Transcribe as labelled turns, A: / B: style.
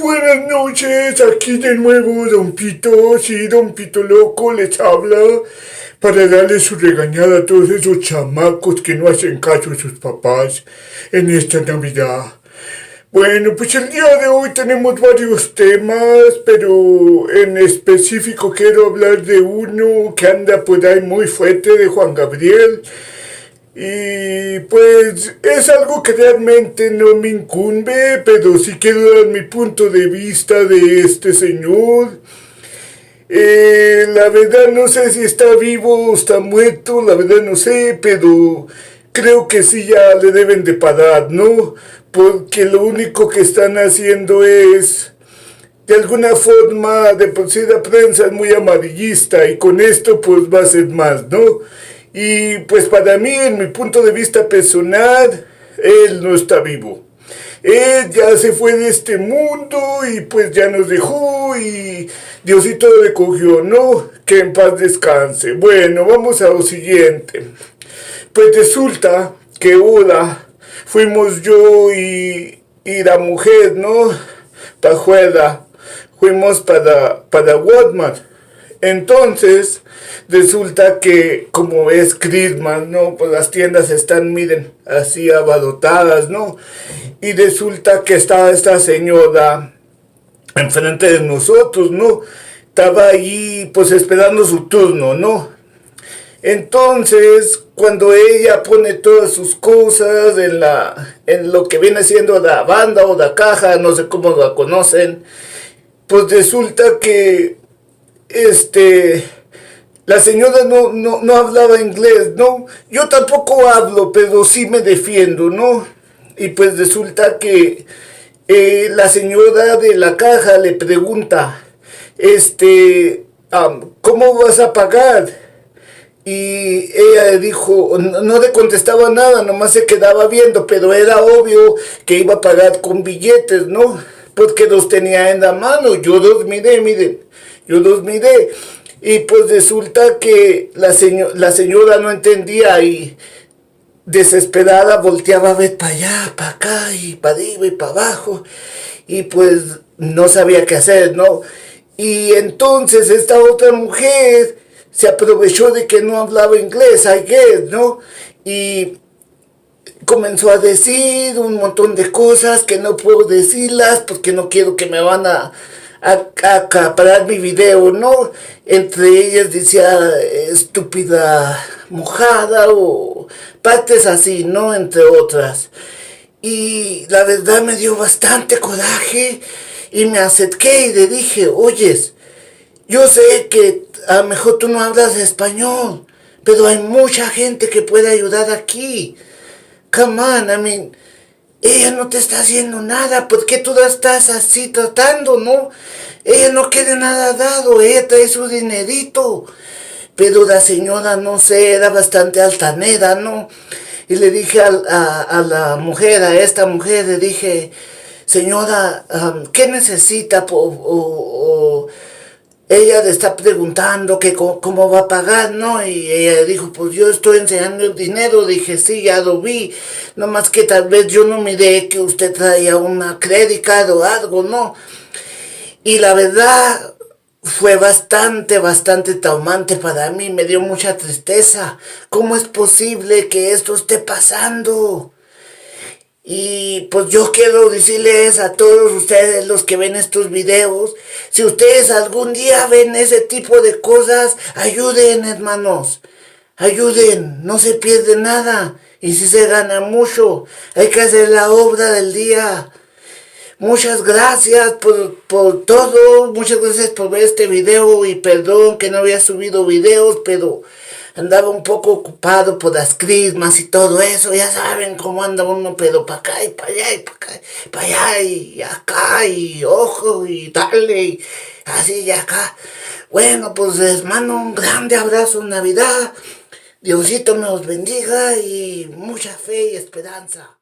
A: buenas noches, aquí de nuevo Don Pito, sí, Don Pito Loco les habla para darle su regañada a todos esos chamacos que no hacen caso a sus papás en esta Navidad. Bueno, pues el día de hoy tenemos varios temas, pero en específico quiero hablar de uno que anda por ahí muy fuerte, de Juan Gabriel. Y pues es algo que realmente no me incumbe, pero sí quiero dar mi punto de vista de este señor. La verdad no sé si está vivo o está muerto, la verdad no sé, pero creo que sí ya le deben de parar, ¿no? Porque lo único que están haciendo es, de alguna forma, de por sí la prensa es muy amarillista y con esto pues va a ser más, ¿no? Y pues para mí, en mi punto de vista personal, él no está vivo. Él ya se fue de este mundo y pues ya nos dejó y Diosito lo recogió, ¿no? Que en paz descanse. Bueno, vamos a lo siguiente. Pues resulta que ahora fuimos yo y la mujer, ¿no? Pajuela. Fuimos para Walmart. Entonces, resulta que como es Christmas, ¿no? Pues las tiendas están, miren, así abarrotadas, ¿no? Y resulta que estaba esta señora enfrente de nosotros, ¿no? Estaba ahí, pues esperando su turno, ¿no? Entonces, cuando ella pone todas sus cosas en lo que viene siendo la banda o la caja, no sé cómo la conocen, pues resulta que la señora no hablaba inglés, ¿no? Yo tampoco hablo, pero sí me defiendo, ¿no? Y pues resulta que la señora de la caja le pregunta, ¿cómo vas a pagar? Y ella dijo, no le contestaba nada, nomás se quedaba viendo, pero era obvio que iba a pagar con billetes, ¿no? Porque los tenía en la mano, yo los miré, miren, yo los miré. Y pues resulta que la señora no entendía y desesperada volteaba a ver para allá, para acá y para arriba y para abajo. Y pues no sabía qué hacer, ¿no? Y entonces esta otra mujer se aprovechó de que no hablaba inglés, I guess, ¿no? Y comenzó a decir un montón de cosas que no puedo decirlas porque no quiero que me van a acaparar mi video, ¿no? Entre ellas decía estúpida mojada o partes así, ¿no? Entre otras. Y la verdad me dio bastante coraje y me acerqué y le dije, oyes, yo sé que a lo mejor tú no hablas español, pero hay mucha gente que puede ayudar aquí. Come on, I mean, ella no te está haciendo nada, ¿por qué tú la estás así tratando, no? Ella no quiere nada dado, ella trae su dinerito. Pero la señora, no sé, era bastante altanera, ¿no? Y le dije a la mujer, a esta mujer, le dije, señora, ¿qué necesita? Ella le está preguntando que cómo va a pagar, ¿no? Y ella dijo, pues yo estoy enseñando el dinero. Dije, sí, ya lo vi. Nomás que tal vez yo no miré que usted traía una credit card o algo, ¿no? Y la verdad fue bastante traumante para mí. Me dio mucha tristeza. ¿Cómo es posible que esto esté pasando? Y pues yo quiero decirles a todos ustedes los que ven estos videos, si ustedes algún día ven ese tipo de cosas, ayuden, hermanos, ayuden, no se pierde nada y si se gana mucho, hay que hacer la obra del día. Muchas gracias por todo, muchas gracias por ver este video y perdón que no había subido videos, pero andaba un poco ocupado por las crismas y todo eso, ya saben cómo anda uno, pero para acá y para allá y para acá, para allá y acá y ojo y dale y así y acá. Bueno, pues les mando un grande abrazo en Navidad, Diosito me los bendiga y mucha fe y esperanza.